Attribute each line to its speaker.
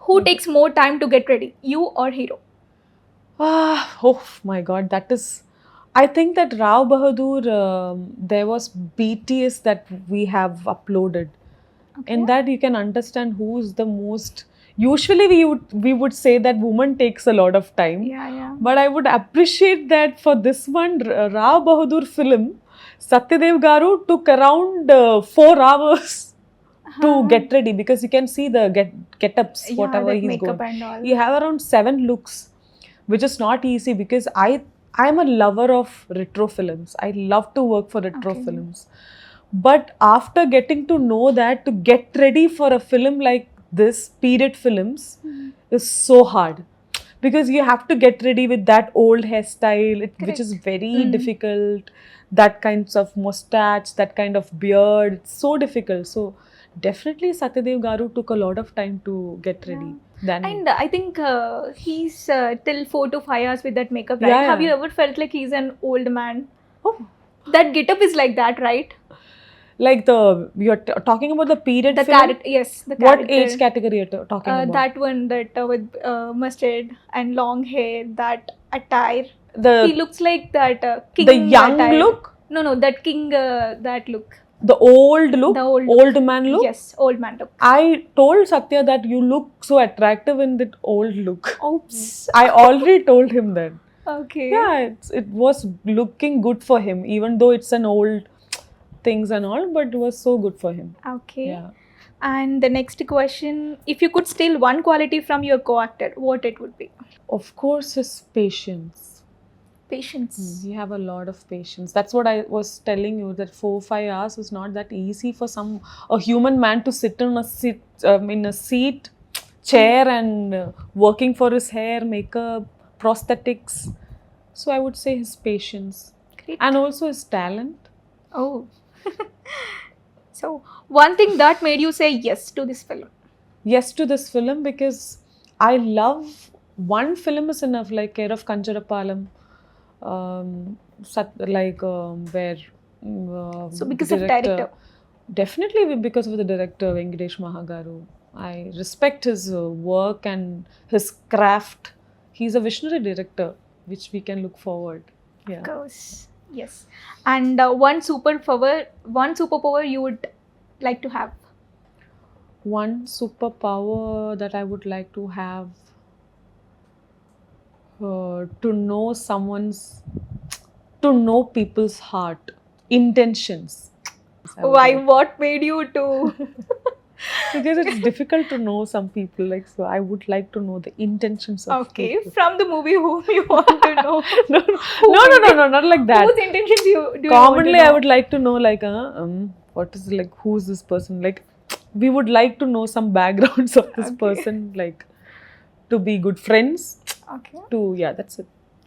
Speaker 1: Who takes more time to get ready, you or hero?
Speaker 2: Oh my God, that is. I think that Rao Bahadur, there was BTS that we have uploaded. In that you can understand who is the most. Usually we would say that woman takes a lot of time.
Speaker 1: Yeah.
Speaker 2: But I would appreciate that for this one Rao Bahadur film, Satyadev Garu took around 4 hours to get ready, because you can see the get-ups,
Speaker 1: Yeah,
Speaker 2: whatever
Speaker 1: that
Speaker 2: he's
Speaker 1: makeup
Speaker 2: going.
Speaker 1: and all.
Speaker 2: You have around 7 looks, which is not easy, because I'm a lover of retro films. I love to work for retro
Speaker 1: Okay.
Speaker 2: films. But after getting to know that, to get ready for a film like this, period films, is so hard. Because you have to get ready with that old hairstyle, which is very difficult. That kinds of mustache, that kind of beard, it's so difficult. So definitely Satyadev Garu took a lot of time to get ready. Than
Speaker 1: And I think he's till 4 to 5 hours with that makeup, right?
Speaker 2: Yeah,
Speaker 1: Have
Speaker 2: yeah.
Speaker 1: you ever felt like he's an old man?
Speaker 2: Oh,
Speaker 1: That getup is like that, right?
Speaker 2: like you're talking about the period
Speaker 1: The
Speaker 2: film.
Speaker 1: character, yes, the
Speaker 2: What
Speaker 1: character.
Speaker 2: age category you're talking about?
Speaker 1: That one, that with mustard and long hair, that attire.
Speaker 2: The
Speaker 1: He looks like that king.
Speaker 2: the young
Speaker 1: attire.
Speaker 2: look,
Speaker 1: No, that king, that look.
Speaker 2: the old look,
Speaker 1: The old
Speaker 2: old man look.
Speaker 1: Yes, old man look.
Speaker 2: I told Satya that you look so attractive in that old look.
Speaker 1: Oops.
Speaker 2: I already told him that.
Speaker 1: Okay.
Speaker 2: Yeah, it was looking good for him, even though it's an old things and all, but it was so good for him.
Speaker 1: Okay.
Speaker 2: Yeah.
Speaker 1: And the next question, if you could steal one quality from your co-actor, what it would be?
Speaker 2: Of course, his patience.
Speaker 1: Patience.
Speaker 2: You have a lot of patience. That's what I was telling you, that 4-5 hours was not that easy for a human man to sit in a seat, chair, and working for his hair, makeup, prosthetics. So I would say his patience.
Speaker 1: Great.
Speaker 2: And also his talent.
Speaker 1: Oh. So, one thing that made you say yes to this film?
Speaker 2: Yes to this film, because I love, one film is enough, like Care of Kanjarapalam, where
Speaker 1: So, because of director.
Speaker 2: Definitely because of the director Venkatesh Mahagaru. I respect his work and his craft. He's a visionary director, which we can look forward. Yeah.
Speaker 1: Of course. Yes. And one superpower you would like to have?
Speaker 2: One superpower that I would like to have, to know people's heart, intentions.
Speaker 1: Why? What made you to?
Speaker 2: Because it's difficult to know some people, like, so I would like to know the intentions of
Speaker 1: Okay,
Speaker 2: people.
Speaker 1: from the movie, whom you want to know?
Speaker 2: No, not like that.
Speaker 1: Whose intentions do you want to
Speaker 2: Commonly, I
Speaker 1: know?
Speaker 2: would like to know, like, what is, like, who's this person? Like, we would like to know some backgrounds of this person, like, to be good friends.
Speaker 1: Okay.
Speaker 2: Yeah, that's it.